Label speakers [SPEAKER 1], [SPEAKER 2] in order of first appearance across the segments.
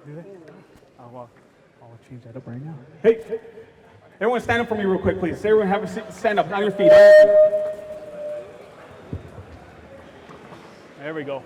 [SPEAKER 1] Do they? I'll change that up right now. Hey, everyone stand up for me real quick, please. Everyone have a seat, stand up on your feet. There we go.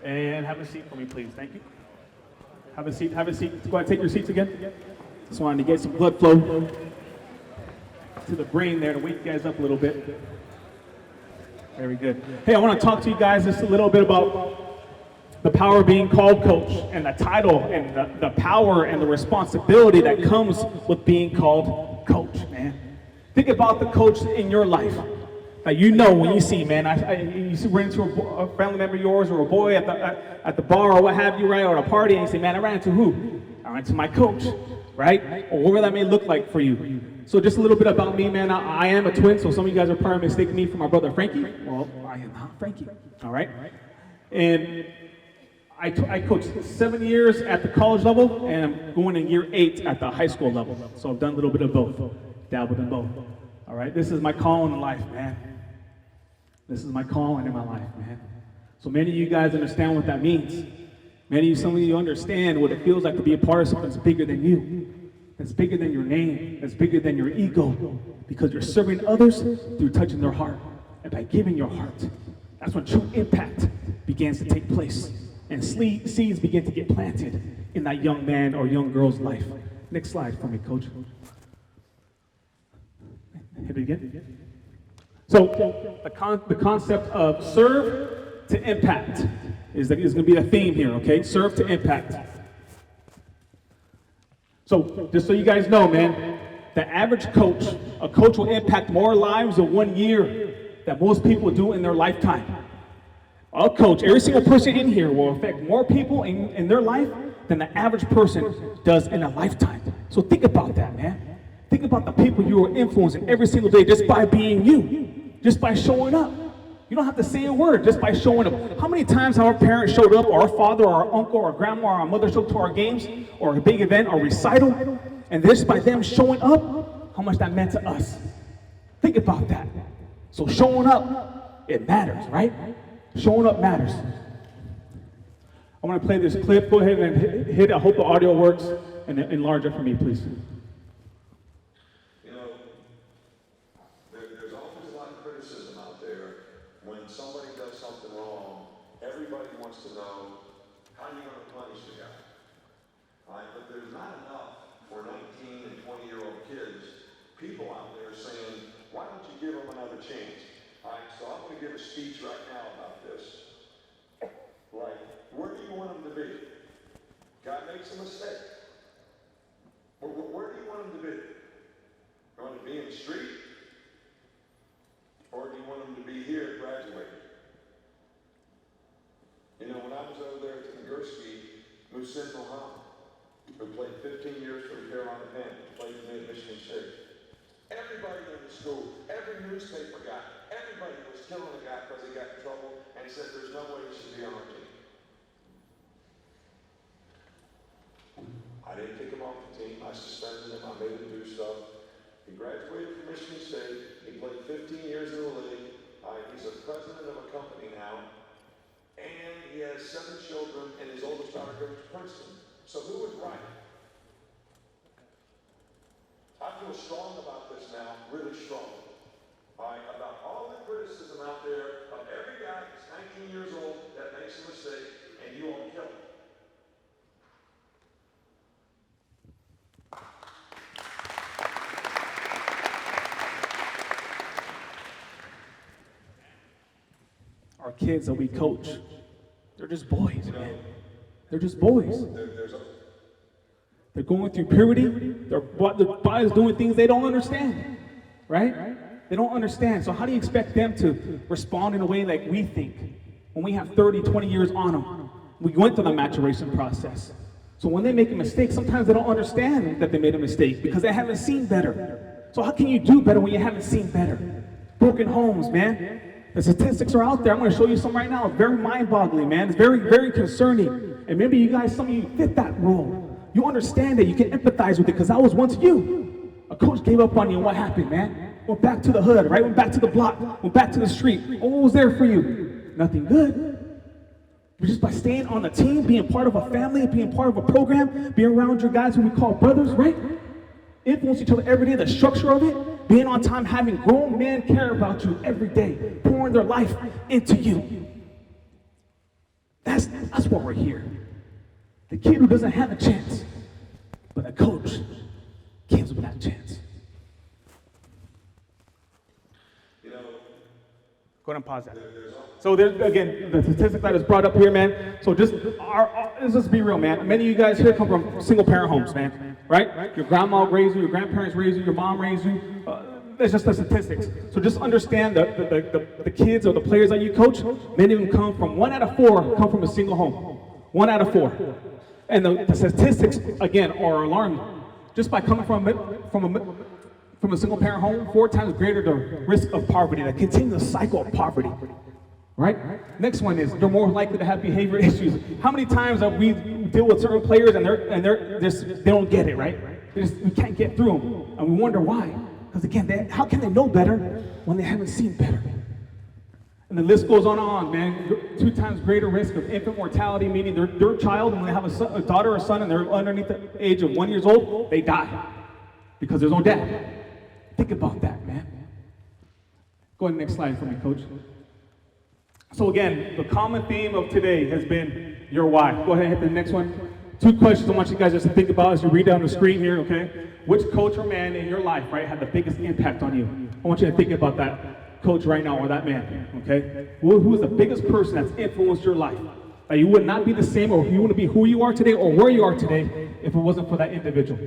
[SPEAKER 1] And have a seat for me, please. Thank you. Have a seat, have a seat. Go ahead, take your seats again. Just wanted to get some blood flow to the brain there to wake you guys up a little bit. Very good. Hey, I want to talk to you guys just a little bit about the power of being called coach and the title and the power and the responsibility that comes with being called coach, man. Think about the coach in your life. Like, you know, when you see, man, you run into a family member of yours or a boy at the bar or what have you, right, or at a party, and you say, man, I ran into who? I ran into my coach, right? Or whatever that may look like for you. So just a little bit about me, man. I am a twin, so some of you guys are probably mistaking me for my brother Frankie. Well, I am not Frankie, all right? And I coached 7 years at the college level, and I'm going in year 8 at the high school level. So I've done a little bit of both, dabbled in both. All right, this is my calling in life, man. This is my calling in my life, man. So many of you guys understand what that means. Some of you understand what it feels like to be a part of something that's bigger than you. That's bigger than your name. That's bigger than your ego. Because you're serving others through touching their heart. And by giving your heart, that's when true impact begins to take place. And seeds begin to get planted in that young man or young girl's life. Next slide for me, coach. Hit it again. So the concept of serve to impact is going to be the theme here, okay? Serve to impact. So just so you guys know, man, the average coach, a coach will impact more lives in 1 year than most people do in their lifetime. A coach, every single person in here will affect more people in their life than the average person does in a lifetime. So think about that, man. Think about the people you are influencing every single day just by being you, just by showing up. You don't have to say a word, just by showing up. How many times have our parents showed up, or our father, or our uncle, or our grandma, or our mother showed up to our games, or a big event, or recital, and just by them showing up, how much that meant to us? Think about that. So showing up, it matters, right? Showing up matters. I want to play this clip. Go ahead and hit it. I hope the audio works, and enlarge it for me, please.
[SPEAKER 2] There's always a lot of criticism out there when somebody does something wrong. Everybody wants to know how you're going to punish the guy. All right? But there's not enough for 19 and 20-year-old kids, people out there saying, why don't you give them another chance? All right, so I'm going to give a speech right now about this. Like, where do you want them to be? Guy makes a mistake. Where do you want them to be? You want them to be in the street? Or do you want them to be here graduating? You know, when I was over there at Nagurski, Musin Mohammed, who played 15 years for the Carolina Panthers, played for me at Michigan State. Everybody in the school, every newspaper guy, everybody was killing the guy because he got in trouble and said there's no way he should be on our team. I didn't kick him off the team. I suspended him. I made him do stuff. He graduated from Michigan State. He played 15 years in the league. He's a president of a company now. And he has 7 children, and his oldest daughter goes to Princeton. So who was right? I feel strong about this now, really strong. About all the criticism out there of every guy that's 19 years old that makes a mistake, and you all kill him.
[SPEAKER 1] Our kids that we coach, they're just boys, man. They're just boys. They're going through puberty. Their body's doing things they don't understand, right? They don't understand. So how do you expect them to respond in a way like we think when we have 30, 20 years on them? We went through the maturation process. So when they make a mistake, sometimes they don't understand that they made a mistake because they haven't seen better. So how can you do better when you haven't seen better? Broken homes, man. The statistics are out there. I'm going to show you some right now. It's very mind-boggling, man. It's very, very concerning. And maybe you guys, some of you fit that role. You understand it. You can empathize with it because I was once you. A coach gave up on you, and what happened, man? Went back to the hood, right? Went back to the block, went back to the street. What was there for you? Nothing good. But just by staying on a team, being part of a family, being part of a program, being around your guys who we call brothers, right? Influence each other every day, the structure of it, being on time, having grown men care about you every day, pouring their life into you. That's what we're here. The kid who doesn't have a chance, but a coach gives him that chance.
[SPEAKER 2] You know,
[SPEAKER 1] go ahead and pause that. So there's, again, the statistic that is brought up here, man. So let's just be real, man. Many of you guys here come from single parent homes, man, right? Your grandma raised you, your grandparents raised you, your mom raised you. That's just the statistics. So just understand the kids or the players that you coach, many of them come from 1 out of 4 come from a single home. 1 out of 4. And the statistics, again, are alarming. Just by coming from a single parent home, 4 times greater the risk of poverty, the continuous cycle of poverty. Right? Next one is they're more likely to have behavioral issues. How many times have we deal with certain players and they don't get it, right? We can't get through them, and we wonder why. Because again, how can they know better when they haven't seen better? And the list goes on, man. 2 times greater risk of infant mortality, meaning their child, when they have a daughter or son and they're underneath the age of 1 year old, they die because there's no dad. Think about that, man. Go ahead, next slide for me, coach. So again, the common theme of today has been your why. Go ahead and hit the next one. 2 questions I want you guys just to think about as you read down the screen here, okay? Which coach or man in your life, right, had the biggest impact on you? I want you to think about that coach right now or that man, okay? Who is the biggest person that's influenced your life? That you would not be the same, or you wouldn't be who you are today or where you are today if it wasn't for that individual.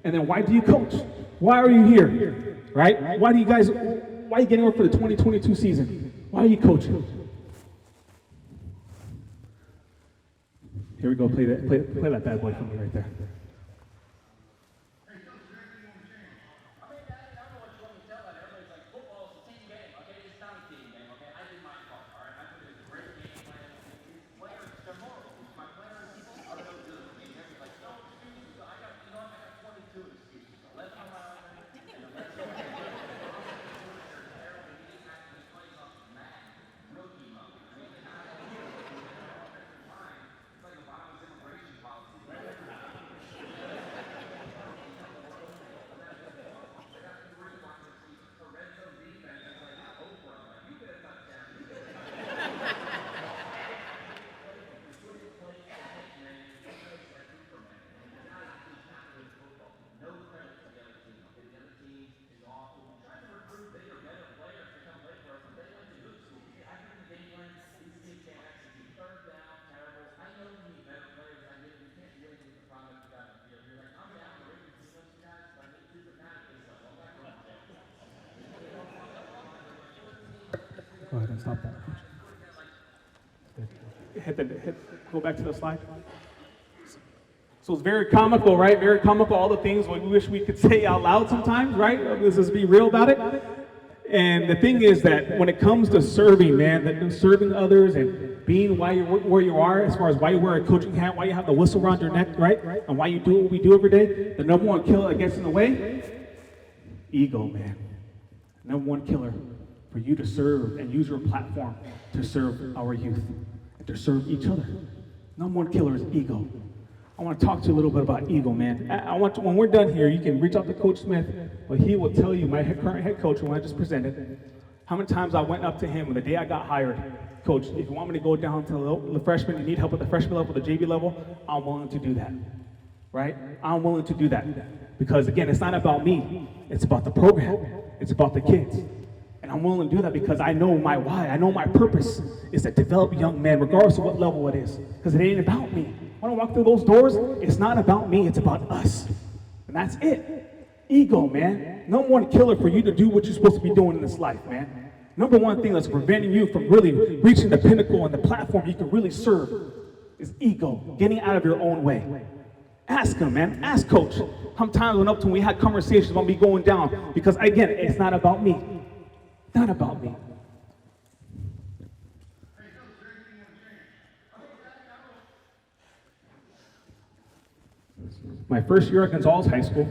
[SPEAKER 1] And then why do you coach? Why are you here, right? Why are you getting ready for the 2022 season? Why are you coaching? Here we go, play that bad boy for me right there. Go ahead and stop that. Go back to the slide. So it's very comical, right? Very comical, all the things we wish we could say out loud sometimes, right? Let's just be real about it. And the thing is that when it comes to serving, man, serving others and being where you are, as far as why you wear a coaching hat, why you have the whistle around your neck, right? And why you do what we do every day, the number 1 killer that gets in the way, ego, man. Number 1 killer for you to serve and use your platform to serve our youth and to serve each other. Number 1 killer is ego. I want to talk to you a little bit about ego, man. When we're done here, you can reach out to Coach Smith, but he will tell you, my current head coach, who I just presented, how many times I went up to him the day I got hired. Coach, if you want me to go down to the freshman, you need help at the freshman level, the JV level, I'm willing to do that, right? I'm willing to do that. Because again, it's not about me, it's about the program, it's about the kids. And I'm willing to do that because I know my why, I know my purpose is to develop young men, regardless of what level it is. Because it ain't about me. When I walk through those doors, it's not about me, it's about us. And that's it. Ego, man. Number 1 killer for you to do what you're supposed to be doing in this life, man. Number 1 thing that's preventing you from really reaching the pinnacle and the platform you can really serve is ego, getting out of your own way. Ask him, man. Ask Coach. Sometimes when we had conversations about me going down, because again, it's not about me. Not about me. My first year at Gonzales High School,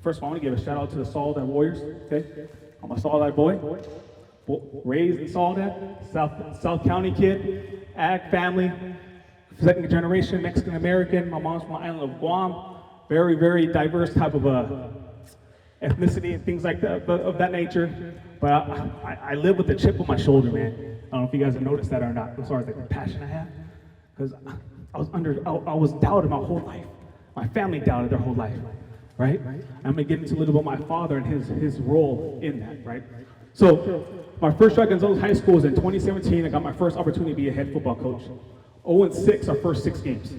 [SPEAKER 1] first of all, I want to give a shout out to the Solid Warriors, okay? I'm a Saulite boy, raised in Saulite, South County kid, ag family, second generation Mexican American. My mom's from the island of Guam. Very, very diverse type of ethnicity and things like that, of that nature. But I live with a chip on my shoulder, man. I don't know if you guys have noticed that or not, as far as like the passion I have. Because I was doubted my whole life. My family doubted their whole life, right? I'm gonna get into a little bit about my father and his role in that, right? So my first shot at Gonzales High School was in 2017. I got my first opportunity to be a head football coach. 0-6 our first 6 games.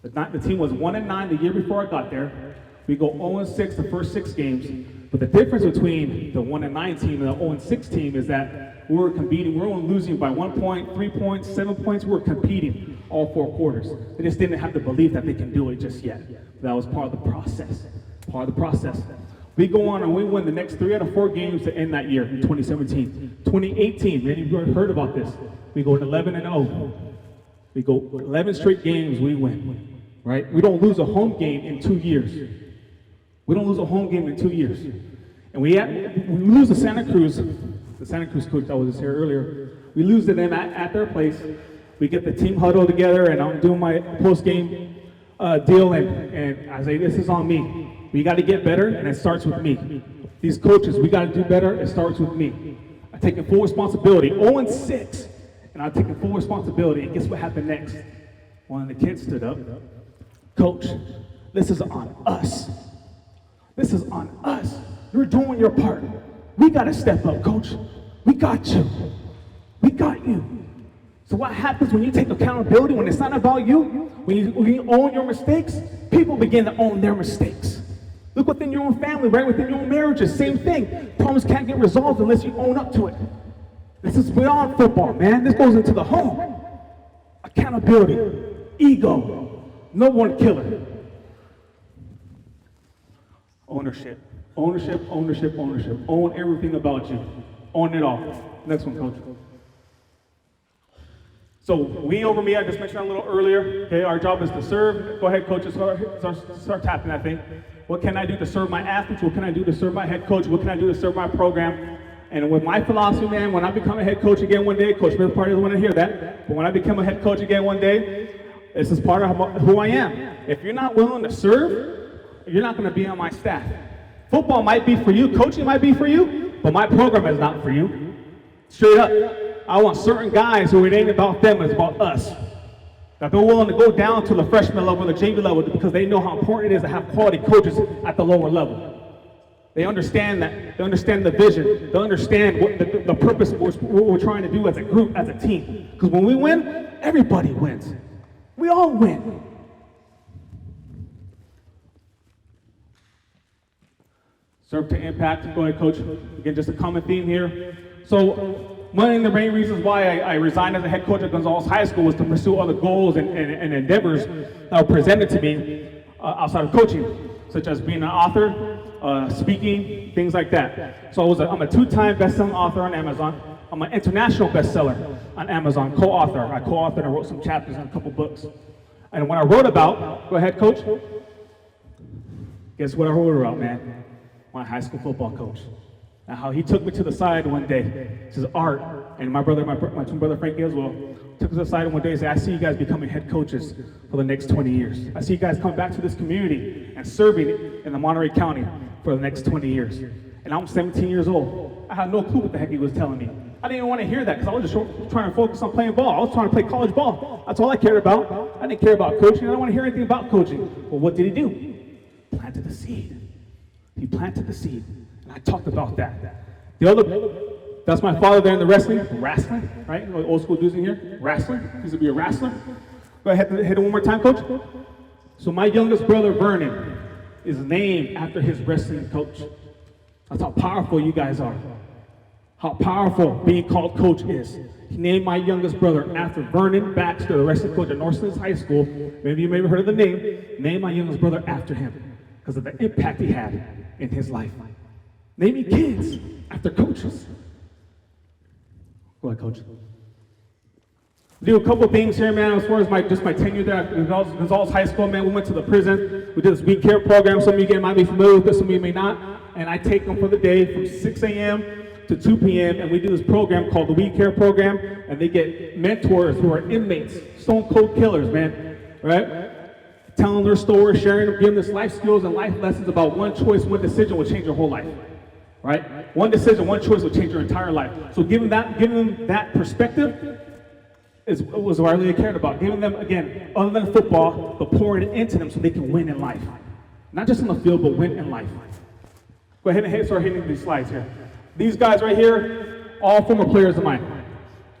[SPEAKER 1] The team was 1-9 the year before I got there. We go 0-6 the first 6 games. But the difference between the 1-9 team and the 0-6 team is that we were competing. We were only losing by 1 point, 3 points, 7 points. We were competing all 4 quarters. They just didn't have the belief that they can do it just yet. That was part of the process. Part of the process. We go on and we win the next 3 out of 4 games to end that year in 2017. 2018, many of you have heard about this. We go 11-0. We go 11 straight games, we win, right? We don't lose a home game in 2 years. We don't lose a home game in 2 years. And we lose to Santa Cruz, the Santa Cruz coach that was just here earlier. We lose to them at their place. We get the team huddle together, and I'm doing my post-game deal, and I say, this is on me. We got to get better, and it starts with me. These coaches, we got to do better, it starts with me. I take full responsibility, 0-6. And I'm taking full responsibility, and guess what happened next? One of the kids stood up. Coach, this is on us. This is on us. You're doing your part. We got to step up, Coach. We got you. We got you. So what happens when you take accountability, when it's not about you, when you own your mistakes, people begin to own their mistakes. Look within your own family, right? Within your own marriages, same thing. Problems can't get resolved unless you own up to it. This is beyond football, man. This goes into the home. Accountability, ego, no one killer. Ownership, ownership, ownership, ownership. Own everything about you. Own it all. Next one, Coach. So we over me, I just mentioned that a little earlier. Okay, our job is to serve. Go ahead, coaches, start tapping that thing. What can I do to serve my athletes? What can I do to serve my head coach? What can I do to serve my program? And with my philosophy, man, when I become a head coach again one day, Coach Smith probably doesn't want to hear that, but when I become a head coach again one day, this is part of who I am. If you're not willing to serve, you're not going to be on my staff. Football might be for you, coaching might be for you, but my program is not for you. Straight up. I want certain guys who it ain't about them, it's about us. That they're willing to go down to the freshman level, the JV level, because they know how important it is to have quality coaches at the lower level. They understand that. They understand the vision. They understand what the purpose of what we're trying to do as a group, as a team. Because when we win, everybody wins. We all win. Serve to impact. Go ahead, Coach. Again, just a common theme here. So, one of the main reasons why I resigned as a head coach at Gonzales High School was to pursue other goals and endeavors that were presented to me outside of coaching, such as being an author, speaking, things like that. So I'm a 2-time best-selling author on Amazon. I'm an international bestseller on Amazon, co-author. I co-authored and wrote some chapters in a couple books. And when I wrote about, go ahead, Coach. Guess what I wrote about, man? My high school football coach. And how he took me to the side one day. He says, Art, and my twin brother Frankie as well, took us to the side one day and said, I see you guys becoming head coaches for the next 20 years. I see you guys coming back to this community and serving in the Monterey County for the next 20 years. And I'm 17 years old. I had no clue what the heck he was telling me. I didn't even want to hear that because I was just trying to focus on playing ball. I was trying to play college ball. That's all I cared about. I didn't care about coaching. I didn't want to hear anything about coaching. Well, what did he do? Planted the seed. He planted the seed. And I talked about that. That's my father there in the wrestling, right? Old school dudes in here, wrestling. He used to be a wrestler. Go ahead, hit it one more time, Coach. So my youngest brother, Vernon, is named after his wrestling coach. That's how powerful you guys are. How powerful being called coach is. He named my youngest brother after Vernon Baxter, the wrestling coach at Northlands High School. Maybe you may have heard of the name. Named my youngest brother after him because of the impact he had in his life. Naming kids after coaches. Go ahead, Coach. Do a couple things here, man, as far as my tenure there at Gonzales High School, man. We went to the prison. We did this week care program. Some of you might be familiar with this, some of you may not. And I take them for the day from 6 a.m. to 2 p.m. and we do this program called the week care program. And they get mentors who are inmates, stone cold killers, man, right? Telling their stories, sharing them, giving them life skills and life lessons about one choice, one decision will change your whole life, right? One decision, one choice will change your entire life. So giving them that perspective was what I really cared about. Giving them, again, other than football, but pouring it into them so they can win in life. Not just on the field, but win in life. Go ahead and start hitting these slides here. These guys right here, all former players of mine.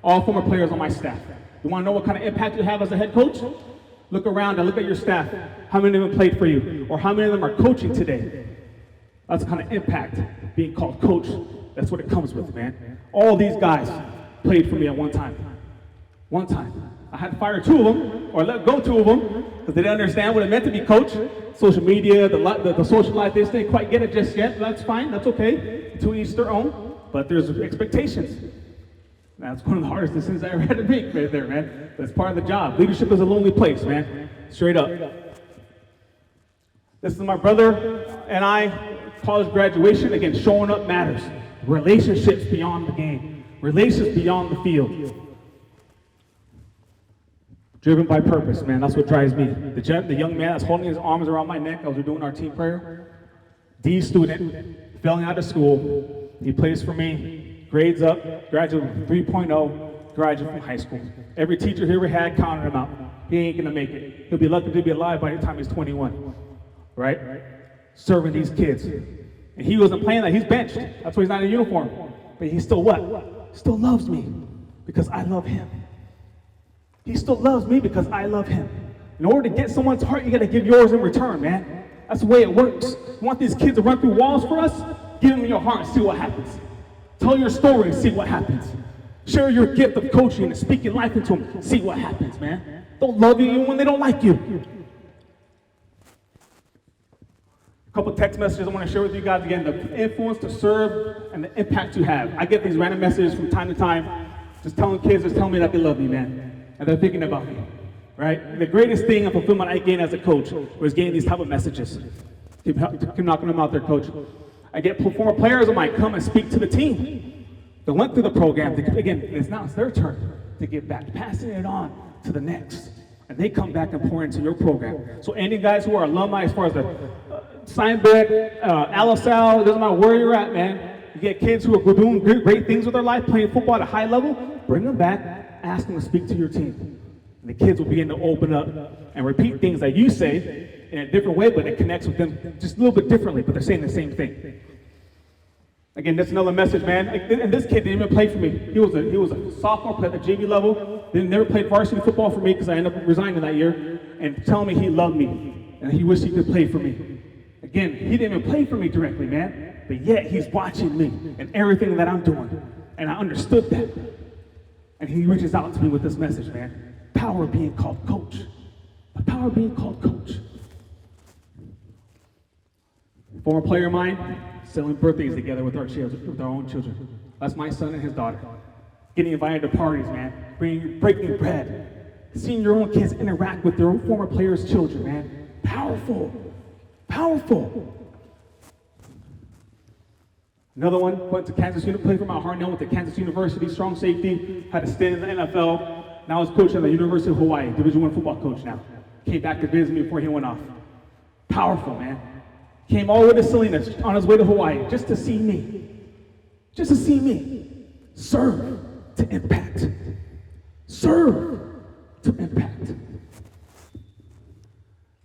[SPEAKER 1] All former players on my staff. You want to know what kind of impact you have as a head coach? Look around and look at your staff. How many of them played for you? Or how many of them are coaching today? That's the kind of impact being called coach. That's what it comes with, man. All these guys played for me at one time. One time. I had to fire 2 of them, or let go 2 of them, because they didn't understand what it meant to be coach. Social media, the social life, they didn't quite get it just yet. That's fine, that's okay. To each their own, but there's expectations. That's one of the hardest decisions I ever had to make right there, man. That's part of the job. Leadership is a lonely place, man. Straight up. This is my brother and I, college graduation. Again, showing up matters. Relationships beyond the game. Relationships beyond the field. Driven by purpose, man. That's what drives me. The young man that's holding his arms around my neck as we're doing our team prayer. D student, failing out of school. He plays for me. Grades up, graduate with 3.0, graduate from high school. Every teacher here we had counted him out. He ain't gonna make it. He'll be lucky to be alive by the time he's 21, right? Serving these kids. And he wasn't playing that, he's benched. That's why he's not in uniform. But he still what? Still loves me because I love him. He still loves me because I love him. In order to get someone's heart, you gotta give yours in return, man. That's the way it works. You want these kids to run through walls for us? Give them your heart and see what happens. Tell your story and see what happens. Share your gift of coaching and speaking life into them. See what happens, man. They'll love you even when they don't like you. A couple text messages I want to share with you guys again. The influence to serve and the impact you have. I get these random messages from time to time, just telling me that they love me, man. And they're thinking about me, right? And the greatest thing of fulfillment I gained as a coach was getting these type of messages. Keep knocking them out there, coach. I get former players of mine come and speak to the team that went through the program. Again, it's now it's their turn to give back, passing it on to the next. And they come back and pour into your program. So any guys who are alumni as far as the Steinbeck, Alisal, it doesn't matter where you're at, man. You get kids who are doing great things with their life, playing football at a high level, bring them back, ask them to speak to your team. And the kids will begin to open up and repeat things that you say in a different way, but it connects with them just a little bit differently, but they're saying the same thing. Again, that's another message, man. And this kid didn't even play for me. He was a sophomore, played at the JV level, never played varsity football for me because I ended up resigning that year, and telling me he loved me and he wished he could play for me. Again, he didn't even play for me directly, man, but yet he's watching me and everything that I'm doing, and I understood that. And he reaches out to me with this message, man. Power of being called coach. The power of being called coach. Former player of mine, celebrating birthdays together with our own children. That's my son and his daughter. Getting invited to parties, man. Breaking bread. Seeing your own kids interact with their own former players' children, man. Powerful. Powerful. Another one, went to Kansas, played for Mount Hartnell, went to Kansas University, strong safety, had a stint in the NFL. Now he's coaching at the University of Hawaii, Division I football coach now. Came back to visit me before he went off. Powerful, man. Came all the way to Salinas on his way to Hawaii just to see me. Just to see me. Serve to impact. Serve to impact.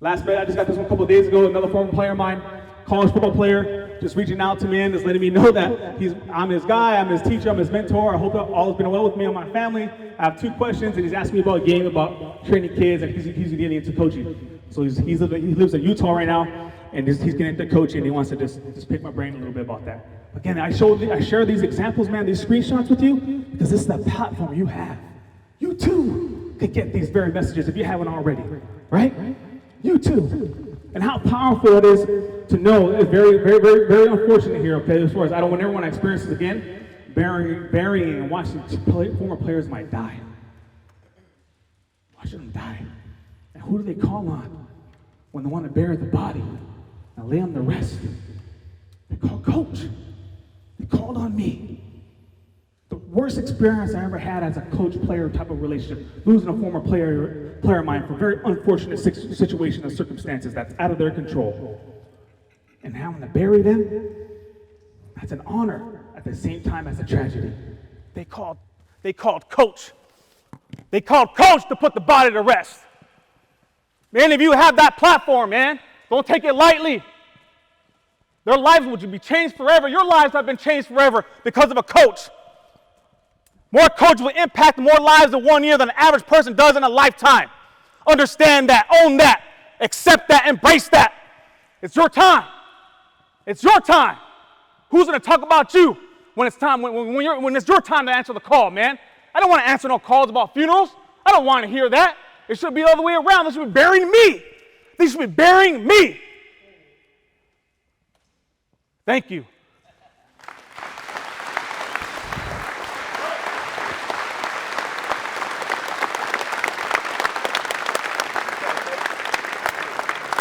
[SPEAKER 1] Last bit, I just got this one a couple of days ago, another former player of mine, college football player, just reaching out to me and just letting me know that I'm his guy, I'm his teacher, I'm his mentor. I hope all has been well with me and my family. I have 2 questions, and he's asked me about a game, about training kids, and he's getting into coaching. So he lives in Utah right now, and he's getting into coaching, and he wants to just pick my brain a little bit about that. Again, I share these examples, man, these screenshots with you, because this is the platform you have. You too could get these very messages if you haven't already, right? You too. And how powerful it is to know. It's very, very, very, very unfortunate here, okay, as far as I don't want everyone to experience this again, burying and watching former players might die. watching them die. And who do they call on when they want to bury the body and lay them to rest? They call coach. They called on me. The worst experience I ever had as a coach-player type of relationship, losing a former player of mine for a very unfortunate situation and circumstances that's out of their control. And having to bury them, that's an honor at the same time as a tragedy. They called coach. They called coach to put the body to rest. Many of you have that platform, man. Don't take it lightly. Their lives would be changed forever. Your lives have been changed forever because of a coach. More coaches will impact more lives in 1 year than an average person does in a lifetime. Understand that, own that, accept that, embrace that. It's your time. It's your time. Who's going to talk about you when it's time, when it's your time to answer the call, man? I don't want to answer no calls about funerals. I don't want to hear that. It should be the other way around. They should be burying me. They should be burying me. Thank you.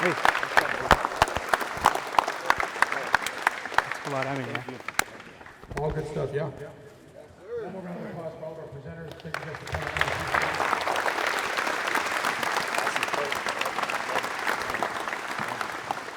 [SPEAKER 1] Hey. That's a lot, I mean, yeah.
[SPEAKER 3] All good stuff, yeah. One more round of applause for all of our presenters. Thank you guys for coming.